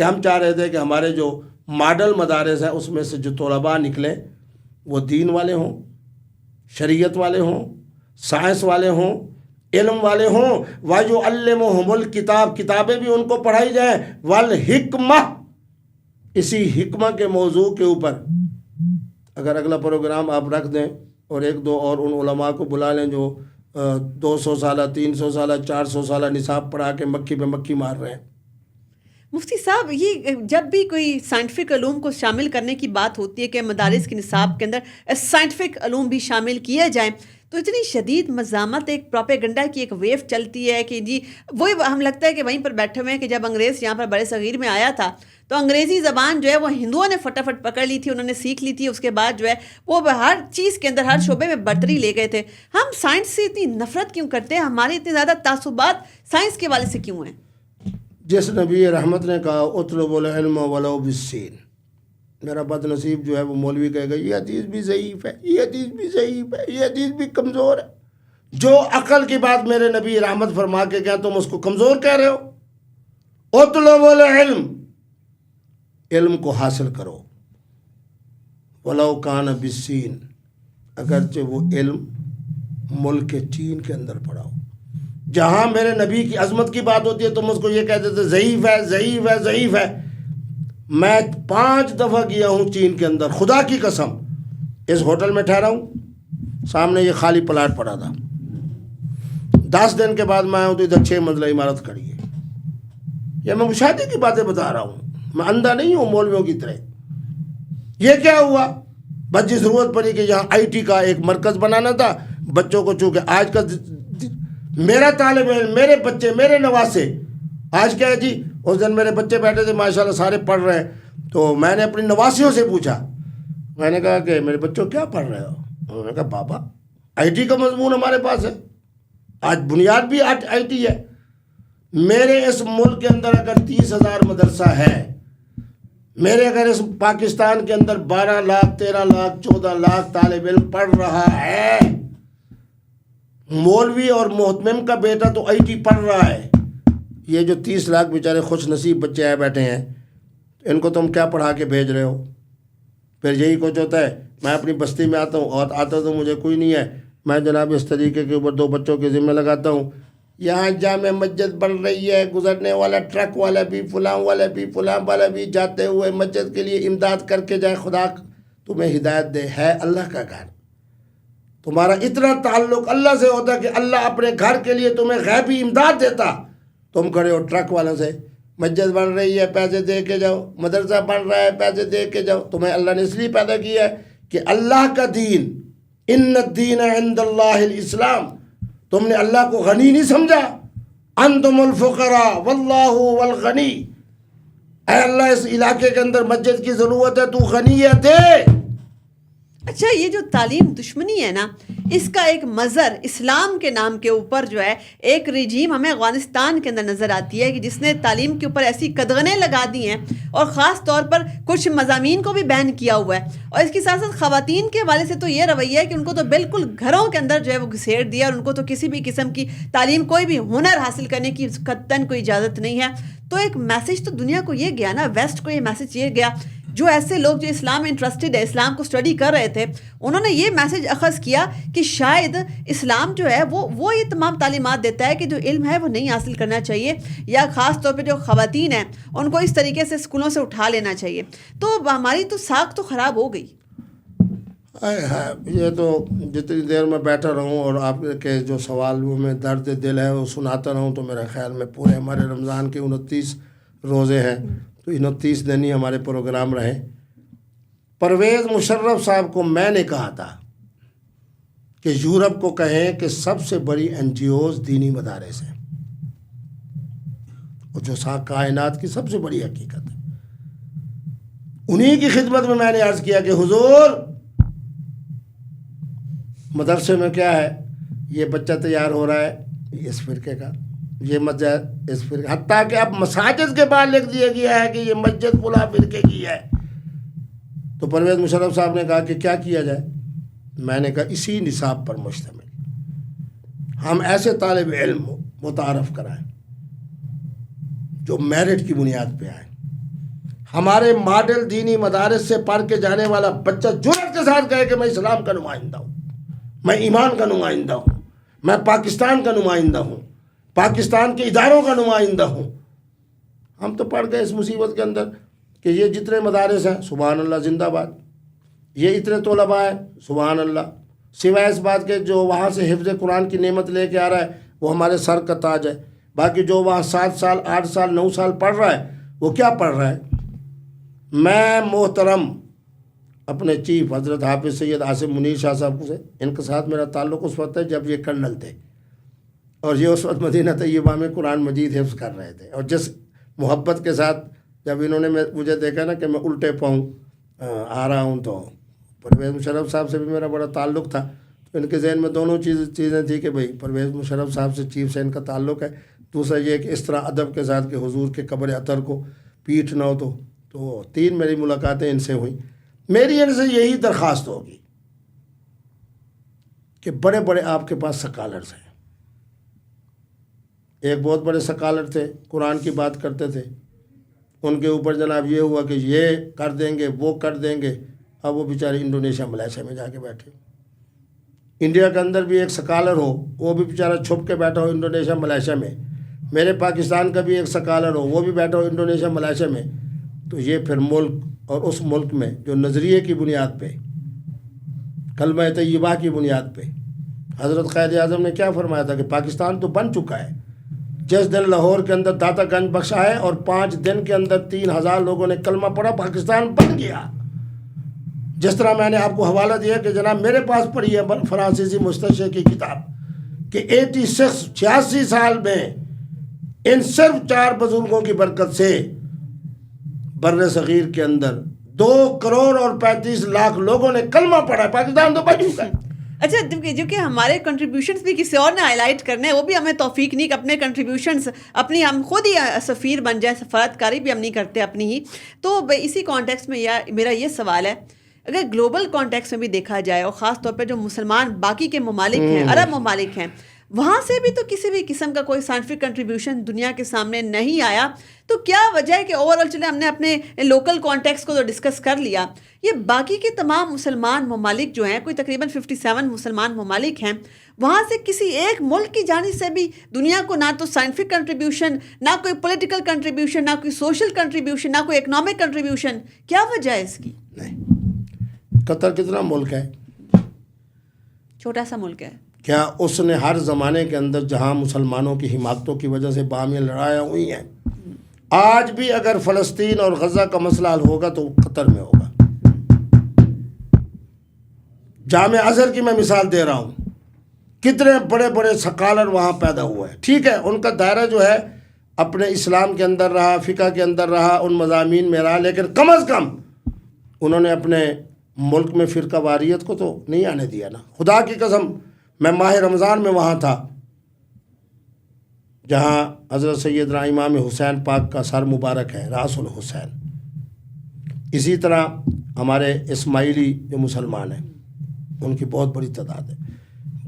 کہ ہم چاہ رہے تھے کہ ہمارے جو ماڈل مدارس ہیں اس میں سے جو طلباء نکلیں وہ دین والے ہوں، شریعت والے ہوں، سائنس والے ہوں، علم والے ہوں، وَيُعَلِّمُهُمُ الْكِتاب، کتابیں بھی ان کو پڑھائی جائیں، وَالْحِکمہ، اسی حکمہ کے موضوع کے اوپر اگر اگلا پروگرام آپ رکھ دیں اور ایک دو اور ان علماء کو بلا لیں جو 200 سالہ 300 سالہ 400 سالہ نصاب پڑھا کے مکھی پہ مکھی مار رہے ہیں۔ مفتی صاحب، یہ جب بھی کوئی سائنٹیفک علوم کو شامل کرنے کی بات ہوتی ہے کہ مدارس کے نصاب کے اندر سائنٹیفک علوم بھی شامل کیے جائیں، تو اتنی شدید مزاحمت، ایک پروپیگنڈا کی ایک ویو چلتی ہے کہ جی وہی ہم لگتا ہے کہ وہیں پر بیٹھے ہوئے ہیں کہ جب انگریز یہاں پر بر صغیر میں آیا تھا تو انگریزی زبان جو ہے وہ ہندوؤں نے فٹافٹ پکڑ لی تھی، انہوں نے سیکھ لی تھی، اس کے بعد جو ہے وہ ہر چیز کے اندر ہر شعبے میں برتری لے گئے تھے۔ ہم سائنس سے اتنی نفرت کیوں کرتے ہیں؟ ہماری اتنی زیادہ تعصبات سائنس کے والے سے کیوں ہیں؟ جس نبی رحمت نے کہا اطلب العلم ولو بالسین، میرا بد نصیب جو ہے وہ مولوی کہے گا یہ حدیث بھی ضعیف ہے، یہ حدیث بھی ضعیف ہے، یہ حدیث بھی کمزور ہے۔ جو عقل کی بات میرے نبی رحمت فرما کے گیا تم اس کو کمزور کہہ رہے ہو۔ اطلب العلم، علم کو حاصل کرو، ولو کان بالسین، اگرچہ وہ علم ملک چین کے اندر پڑا ہو۔ جہاں میرے نبی کی عظمت کی بات ہوتی ہے تم اس کو یہ کہتے تھے ضعیف ہے ضعیف ہے ضعیف ہے۔ میں 5 دفعہ گیا ہوں چین کے اندر، خدا کی قسم، اس ہوٹل میں ٹھہرا ہوں، سامنے یہ خالی پلاٹ پڑا تھا، 10 دن کے بعد میں آیا ہوں تو ادھر 6 منزلہ عمارت کھڑی ہے۔ یہ میں مشاہدے کی باتیں بتا رہا ہوں، میں اندھا نہیں ہوں مولویوں کی طرح۔ یہ کیا ہوا؟ بس جی ضرورت پڑی کہ یہاں آئی ٹی کا ایک مرکز بنانا تھا، بچوں کو چونکہ آج کا میرا طالب علم، میرے بچے، میرے نواسے، آج کیا ہے جی، اس دن میرے بچے بیٹھے تھے ماشاءاللہ سارے پڑھ رہے ہیں، تو میں نے اپنی نواسیوں سے پوچھا، میں نے کہا کہ میرے بچوں کیا پڑھ رہے ہو؟ انہوں نے کہا بابا آئی ٹی کا مضمون ہمارے پاس ہے، آج بنیاد بھی آئی ٹی ہے۔ میرے اس ملک کے اندر اگر 30,000 مدرسہ ہے، میرے اگر اس پاکستان کے اندر 12 لاکھ 13 لاکھ 14 لاکھ طالب علم پڑھ رہا ہے، مولوی اور محتمم کا بیٹا تو آئی ٹی پڑھ رہا ہے، یہ جو 30 لاکھ بیچارے خوش نصیب بچے آئے بیٹھے ہیں ان کو تم کیا پڑھا کے بھیج رہے ہو؟ پھر یہی کچھ ہوتا ہے، میں اپنی بستی میں آتا ہوں اور آتا تو مجھے کوئی نہیں ہے، میں جناب اس طریقے کے اوپر 2 بچوں کے ذمہ لگاتا ہوں، یہاں جامع مسجد بن رہی ہے، گزرنے والا ٹرک والا بھی فلاں والا بھی فلاں والا بھی جاتے ہوئے مسجد کے لیے امداد کر کے جائے، خدا تمہیں ہدایت دے، ہے اللہ کا گھر، تمہارا اتنا تعلق اللہ سے ہوتا کہ اللہ اپنے گھر کے لیے تمہیں غیبی امداد دیتا، تم کھڑے ہو ٹرک والوں سے، مسجد بن رہی ہے پیسے دے کے جاؤ، مدرسہ بن رہا ہے پیسے دے کے جاؤ۔ تمہیں اللہ نے اس لیے پیدا کیا ہے کہ اللہ کا دین، ان الدین عند اللہ الاسلام، تم نے اللہ کو غنی نہیں سمجھا، انتم الفقراء واللہ هو الغنی، اے اللہ اس علاقے کے اندر مسجد کی ضرورت ہے، تو غنی ہے، دے۔ اچھا، یہ جو تعلیم دشمنی ہے نا، اس کا ایک مظہر اسلام کے نام کے اوپر جو ہے ایک رجیم ہمیں افغانستان کے اندر نظر آتی ہے کہ جس نے تعلیم کے اوپر ایسی قدغنیں لگا دی ہیں اور خاص طور پر کچھ مضامین کو بھی بین کیا ہوا ہے، اور اس کے ساتھ ساتھ خواتین کے حوالے سے تو یہ رویہ ہے کہ ان کو تو بالکل گھروں کے اندر جو ہے وہ گھسیٹ دیا، اور ان کو تو کسی بھی قسم کی تعلیم، کوئی بھی ہنر حاصل کرنے کی قطعاً کوئی اجازت نہیں ہے۔ تو ایک میسج تو دنیا کو یہ گیا نا، ویسٹ کو یہ میسج یہ گیا، جو ایسے لوگ جو اسلام انٹرسٹڈ ہے، اسلام کو اسٹڈی کر رہے تھے، انہوں نے یہ میسج اخذ کیا کہ شاید اسلام جو ہے وہ یہ تمام تعلیمات دیتا ہے کہ جو علم ہے وہ نہیں حاصل کرنا چاہیے، یا خاص طور پہ جو خواتین ہیں ان کو اس طریقے سے اسکولوں سے اٹھا لینا چاہیے۔ تو ہماری تو ساکھ تو خراب ہو گئی۔ یہ تو جتنی دیر میں بیٹھا رہوں اور آپ کے جو سوالوں میں درد دل ہے وہ سناتا رہوں تو میرے خیال میں پورے ہمارے رمضان کے 29 روزے ہیں تو 29 دن ہی ہمارے پروگرام رہے۔ پرویز مشرف صاحب کو میں نے کہا تھا کہ یورپ کو کہیں کہ سب سے بڑی NGOs دینی مدارس ہیں، اور جو کائنات کی سب سے بڑی حقیقت ہے، انہی کی خدمت میں میں نے عرض کیا کہ حضور مدرسے میں کیا ہے، یہ بچہ تیار ہو رہا ہے اس فرقے کا، یہ مسجد اس فرقے، حتیٰ کہ اب مساجد کے بعد لکھ دیا گیا ہے کہ یہ مسجد فلاں فرقے کی ہے۔ تو پرویز مشرف صاحب نے کہا کہ کیا کیا جائے؟ میں نے کہا اسی نصاب پر مشتمل ہم ایسے طالب علم متعارف کرائیں جو میرٹ کی بنیاد پہ آئیں، ہمارے ماڈل دینی مدارس سے پڑھ کے جانے والا بچہ جرأت کے ساتھ کہے کہ میں اسلام کا نمائندہ ہوں، میں ایمان کا نمائندہ ہوں، میں پاکستان کا نمائندہ ہوں، پاکستان کے اداروں کا نمائندہ ہوں. ہم تو پڑھ گئے اس مصیبت کے اندر کہ یہ جتنے مدارس ہیں سبحان اللہ زندہ باد، یہ اتنے طلباء ہیں سبحان اللہ، سوائے اس بات کے جو وہاں سے حفظ قرآن کی نعمت لے کے آ رہا ہے وہ ہمارے سر کا تاج ہے. باقی جو وہاں 7 سال 8 سال 9 سال پڑھ رہا ہے وہ کیا پڑھ رہا ہے. میں محترم اپنے چیف حضرت حافظ سید عاصم منیر شاہ صاحب سے، ان کے ساتھ میرا تعلق اس وقت ہے جب یہ کرنل تھے اور یہ اس وقت مدینہ طیبہ میں قرآن مجید حفظ کر رہے تھے. اور جس محبت کے ساتھ جب انہوں نے مجھے دیکھا نا کہ میں الٹے پاؤں آ رہا ہوں تو پرویز مشرف صاحب سے بھی میرا بڑا تعلق تھا. تو ان کے ذہن میں دونوں چیزیں تھیں کہ بھئی پرویز مشرف صاحب سے چیف سے ان کا تعلق ہے، دوسرا یہ کہ اس طرح ادب کے ساتھ کہ حضور کے قبر اطہر کو پیٹھ نہ ہو. تو 3 میری ملاقاتیں ان سے ہوئیں. میری ان سے یہی درخواست ہوگی کہ بڑے بڑے آپ کے پاس سکالرز ہیں. ایک بہت بڑے سکالر تھے، قرآن کی بات کرتے تھے، ان کے اوپر جناب یہ ہوا کہ یہ کر دیں گے وہ کر دیں گے. اب وہ بیچارے انڈونیشیا ملائیشیا میں جا کے بیٹھے. انڈیا کے اندر بھی ایک سکالر ہو وہ بھی بیچارہ چھپ کے بیٹھا ہو انڈونیشیا ملائیشیا میں. میرے پاکستان کا بھی ایک سکالر ہو وہ بھی بیٹھا ہو انڈونیشیا ملائیشیا میں. تو یہ پھر ملک اور اس ملک میں جو نظریے کی بنیاد پہ، کلمہ طیبہ کی بنیاد پہ حضرت قائد اعظم نے کیا فرمایا تھا کہ پاکستان تو بن چکا ہے. جس دن لاہور کے اندر داتا گنج بخشا ہے اور 5 دن کے اندر 3000 لوگوں نے کلمہ پڑھا، پاکستان بن گیا. جس طرح میں نے آپ کو حوالہ دیا کہ جناب میرے پاس پڑھی ہے فرانسیسی مستشرق کی کتاب کہ 86 سال میں ان صرف 4 بزرگوں کی برکت سے بر صغیر کے اندر 2 کروڑ اور 35 لاکھ لوگوں نے کلمہ پڑھا ہے. پاکستان تو بن چکا ہے. اچھا، جو کہ ہمارے کنٹریبیوشنز بھی کسی اور نے ہائی لائٹ کرنے ہیں، وہ بھی ہمیں توفیق نہیں کہ اپنے کنٹریبیوشنز اپنی ہم خود ہی سفیر بن جائیں، سفارت کاری بھی ہم نہیں کرتے اپنی ہی. تو اسی کانٹیکس میں میرا یہ سوال ہے، اگر گلوبل کانٹیکس میں بھی دیکھا جائے اور خاص طور پہ جو مسلمان باقی کے ممالک ہیں، عرب ممالک ہیں، وہاں سے بھی تو کسی بھی قسم کا کوئی سائنٹیفک کنٹریبیوشن دنیا کے سامنے نہیں آیا. تو کیا وجہ ہے کہ اوور آل چلے ہم نے اپنے لوکل کانٹیکس کو تو ڈسکس کر لیا، یہ باقی کے تمام مسلمان ممالک جو ہیں، کوئی تقریباً 57 مسلمان ممالک ہیں، وہاں سے کسی ایک ملک کی جانب سے بھی دنیا کو نہ تو سائنٹیفک کنٹریبیوشن، نہ کوئی پولیٹیکل کنٹریبیوشن، نہ کوئی سوشل کنٹریبیوشن، نہ کوئی اکنامک کنٹریبیوشن. کیا وجہ ہے اس کی؟ نہیں، قطر کتنا ملک ہے؟ چھوٹا سا ملک ہے. کیا اس نے ہر زمانے کے اندر جہاں مسلمانوں کی حماقتوں کی وجہ سے باہمی لڑائیاں ہوئی ہیں، آج بھی اگر فلسطین اور غزہ کا مسئلہ حل ہوگا تو قطر میں ہوگا. جامع ازہر کی میں مثال دے رہا ہوں، کتنے بڑے بڑے سکالر وہاں پیدا ہوئے ہیں. ٹھیک ہے، ان کا دائرہ جو ہے اپنے اسلام کے اندر رہا، فقہ کے اندر رہا، ان مضامین میں رہا، لیکن کم از کم انہوں نے اپنے ملک میں فرقہ واریت کو تو نہیں آنے دیا نا. خدا کی قسم، میں ماہ رمضان میں وہاں تھا جہاں حضرت سیدنا امام حسین پاک کا سر مبارک ہے، راس الحسین. اسی طرح ہمارے اسماعیلی جو مسلمان ہیں ان کی بہت بڑی تعداد ہے،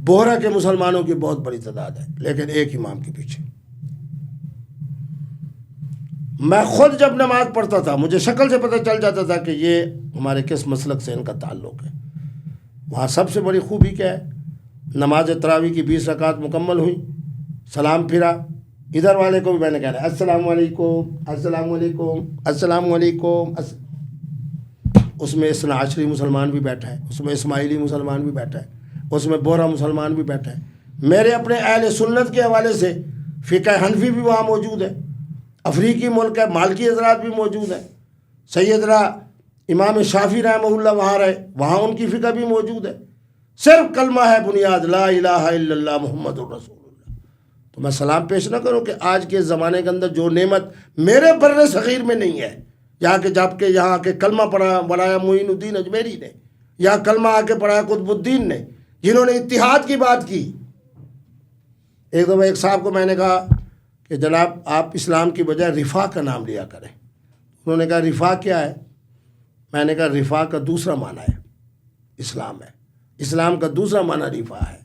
بوہرا کے مسلمانوں کی بہت بڑی تعداد ہے، لیکن ایک امام کے پیچھے. میں خود جب نماز پڑھتا تھا مجھے شکل سے پتہ چل جاتا تھا کہ یہ ہمارے کس مسلک سے ان کا تعلق ہے. وہاں سب سے بڑی خوبی کیا ہے؟ نماز تراویح کی 20 رکعت مکمل ہوئی، سلام پھرا، ادھر والے کو بھی میں نے کہا السلام علیکم السلام علیکم السلام علیکم. اس میں اثنا عشری مسلمان بھی بیٹھا ہے، اس میں اسماعیلی مسلمان بھی بیٹھا ہے، اس میں بورا مسلمان بھی بیٹھا ہے. میرے اپنے اہل سنت کے حوالے سے فقہ حنفی بھی وہاں موجود ہے، افریقی ملک ہے، مالکی حضرات بھی موجود ہیں، سیدنا امام شافعی رحمہ اللہ وہاں رہے، وہاں ان کی فقہ بھی موجود ہے. صرف کلمہ ہے بنیاد، لا الہ الا اللہ محمد الرسول اللہ. تو میں سلام پیش نہ کروں کہ آج کے زمانے کے اندر جو نعمت میرے بر صغیر میں نہیں ہے، یہاں کے جب کہ یہاں کے کلمہ پڑھایا معین الدین اجمیری نے، یا کلمہ آ کے پڑھایا قطب الدین نے، جنہوں نے اتحاد کی بات کی. ایک دفعہ ایک صاحب کو میں نے کہا کہ جناب آپ اسلام کی بجائے رفاع کا نام لیا کریں. انہوں نے کہا رفاع کیا ہے؟ میں نے کہا رفاع کا دوسرا معنی ہے اسلام ہے، اسلام کا دوسرا معنی رفاع ہے.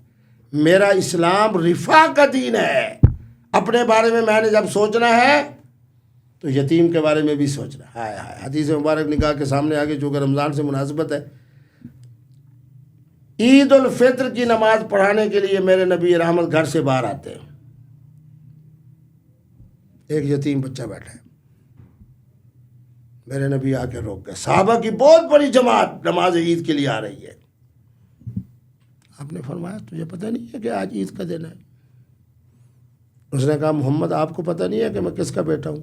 میرا اسلام رفاع کا دین ہے. اپنے بارے میں نے جب سوچنا ہے تو یتیم کے بارے میں بھی سوچنا. ہائے ہائے, حدیث مبارک نگاہ کے سامنے آگے چونکہ رمضان سے مناسبت ہے. عید الفطر کی نماز پڑھانے کے لیے میرے نبی رحمت گھر سے باہر آتے ہیں. ایک یتیم بچہ بیٹھا ہے, میرے نبی آ کے روک گئے. صحابہ کی بہت بڑی جماعت نماز عید کے لیے آ رہی ہے. آپ نے فرمایا تجھے پتہ نہیں ہے کہ آج عید کا دن ہے؟ اس نے کہا محمد آپ کو پتہ نہیں ہے کہ میں کس کا بیٹا ہوں؟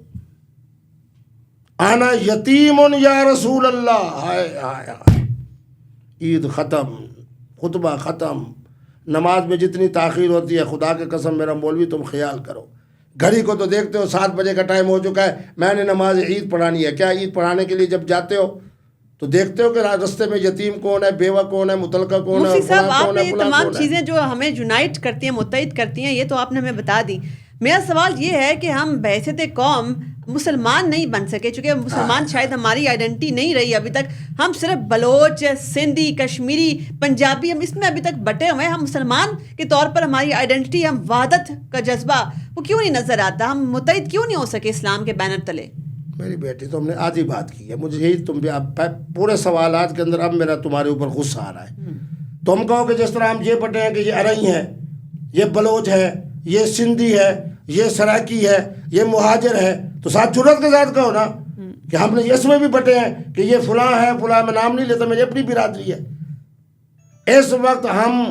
آنا یتیم یا رسول اللہ. ہائے ہائے ہائے, عید ختم, خطبہ ختم, نماز میں جتنی تاخیر ہوتی ہے خدا کے قسم میرا مولوی تم خیال کرو. گھڑی کو تو دیکھتے ہو 7 بجے کا ٹائم ہو چکا ہے, میں نے نماز عید پڑھانی ہے. کیا عید پڑھانے کے لیے جب جاتے ہو تو دیکھتے ہو کہ راستے میں یتیم کون ہے, بیوہ کون ہے, متعلقہ کون ہے, مفتی صاحب آپ کون نے ہے, یہ فلاں تمام کون ہے. چیزیں جو ہمیں یونائٹ کرتی ہیں, متحد کرتی ہیں, یہ تو آپ نے ہمیں بتا دی. میرا سوال یہ ہے کہ ہم بحیثیت قوم مسلمان نہیں بن سکے, چونکہ مسلمان شاید ہماری آئیڈینٹی نہیں رہی ابھی تک. ہم صرف بلوچ, سندھی, کشمیری, پنجابی, ہم اس میں ابھی تک بٹے ہوئے ہیں. ہم مسلمان کے طور پر ہماری آئیڈینٹی, ہم وحدت کا جذبہ وہ کیوں نہیں نظر آتا؟ ہم متحد کیوں نہیں ہو سکے اسلام کے بینر تلے؟ میری بیٹی تو ہم نے آدھی بات کی ہے. مجھے یہی تم بھی پورے سوالات کے اندر اب میرا تمہارے اوپر غصہ آ رہا ہے. تم کہو کہ جس طرح ہم یہ بٹے ہیں کہ یہ ارئی ہے, یہ بلوچ ہے, یہ سندھی ہے, یہ سرائکی ہے, یہ مہاجر ہے, تو ساتھ جرات کے ساتھ کہو نا کہ ہم نے اس میں بھی بٹے ہیں کہ یہ فلاں ہے, فلاں میں نام نہیں لیتا, میری اپنی برادری ہے. اس وقت ہم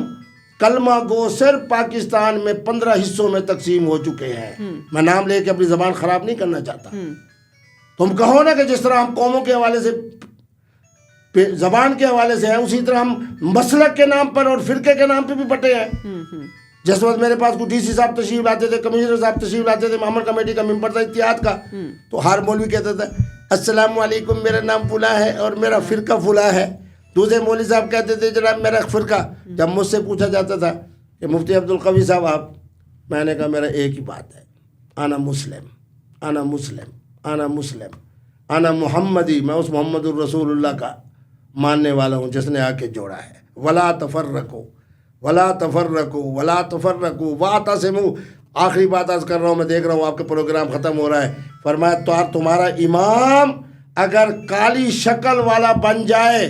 کلمہ گو صرف پاکستان میں 15 حصوں میں تقسیم ہو چکے ہیں. میں نام لے کے اپنی زبان خراب نہیں کرنا چاہتا. تم کہو نا کہ جس طرح ہم قوموں کے حوالے سے زبان کے حوالے سے ہیں, اسی طرح ہم مسلک کے نام پر اور فرقے کے نام پہ بھی بٹے ہیں. جس وقت میرے پاس کو ڈی سی صاحب تشریف لاتے تھے, کمشنر صاحب تشریف لاتے تھے, محمد کمیٹی کا ممبر تھا اتحاد کا, تو ہر مولوی کہتا تھا السلام علیکم میرا نام فلاں ہے اور میرا فرقہ فلاں ہے. دوسرے مولوی صاحب کہتے تھے جناب میرا فرقہ. جب مجھ سے پوچھا جاتا تھا کہ مفتی عبدالقوی صاحب آپ, میں نے کہا میرا ایک ہی بات ہے, انا مسلم, انا مسلم, انا مسلم, انا محمدی, میں اس محمد الرسول اللہ کا ماننے والا ہوں جس نے آ کے جوڑا ہے. ولا تفرقوا ولا تفرقوا ولا تفرقوا واعتصموا. آخری بات عرض کر رہا ہوں, میں دیکھ رہا ہوں آپ کا پروگرام ختم ہو رہا ہے. فرمایا تو تمہارا امام اگر کالی شکل والا بن جائے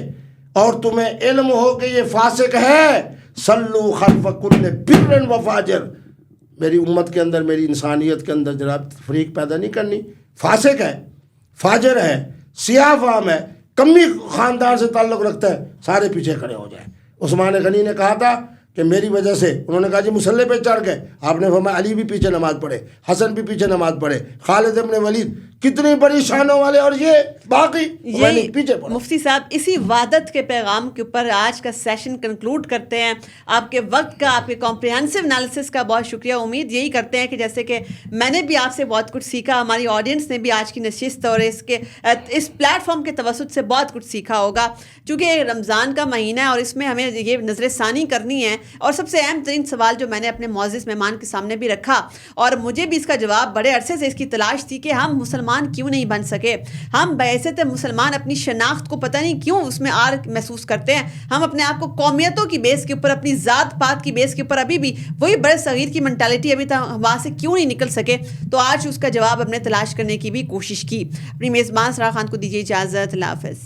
اور تمہیں علم ہو کہ یہ فاسق ہے, صلو خلف کل بر و فاجر. میری امت کے اندر, میری انسانیت کے اندر جناب تفریق پیدا نہیں کرنی. فاسق ہے, فاجر ہے, سیاہ فام ہے, کمی خاندان سے تعلق رکھتا ہے, سارے پیچھے کھڑے ہو جائیں. عثمان غنی نے کہا تھا کہ میری وجہ سے, انہوں نے کہا جی مسلح پہ چڑھ گئے, آپ نے فرمایا علی بھی پیچھے نماز پڑھے, حسن بھی پیچھے نماز پڑھے, خالد ابن ولید کتنی بڑی شانوں والے, اور یہ باقی پیچھے پڑھے. مفتی صاحب اسی وحدت کے پیغام کے اوپر آج کا سیشن کنکلوڈ کرتے ہیں. آپ کے وقت کا, آپ کے کمپریہنسو انالیسس کا بہت شکریہ. امید یہی کرتے ہیں کہ جیسے کہ میں نے بھی آپ سے بہت کچھ سیکھا, ہماری آڈینس نے بھی آج کی نشست اور اس پلیٹ فارم کے توسط سے بہت کچھ سیکھا ہوگا. چونکہ رمضان کا مہینہ ہے اور اس میں ہمیں یہ نظر ثانی کرنی ہے, اور سب سے اہم ترین سوال جو میں نے اپنے معزز مہمان کے سامنے بھی رکھا, اور مجھے بھی اس کا جواب بڑے عرصے سے اس کی تلاش تھی کہ ہم مسلمان کیوں نہیں بن سکے. ہم بحیثیت مسلمان اپنی شناخت کو پتہ نہیں کیوں اس میں آر محسوس کرتے ہیں. ہم اپنے آپ کو قومیتوں کی بیس کے اوپر, اپنی ذات پات کی بیس کے اوپر ابھی بھی وہی بڑے صغیر کی مینٹالٹی ابھی تک وہاں سے کیوں نہیں نکل سکے. تو آج اس کا جواب ہم نے تلاش کرنے کی بھی کوشش کی. اپنی میزبان سرا خان کو دیجیے اجازت. اللہ حافظ.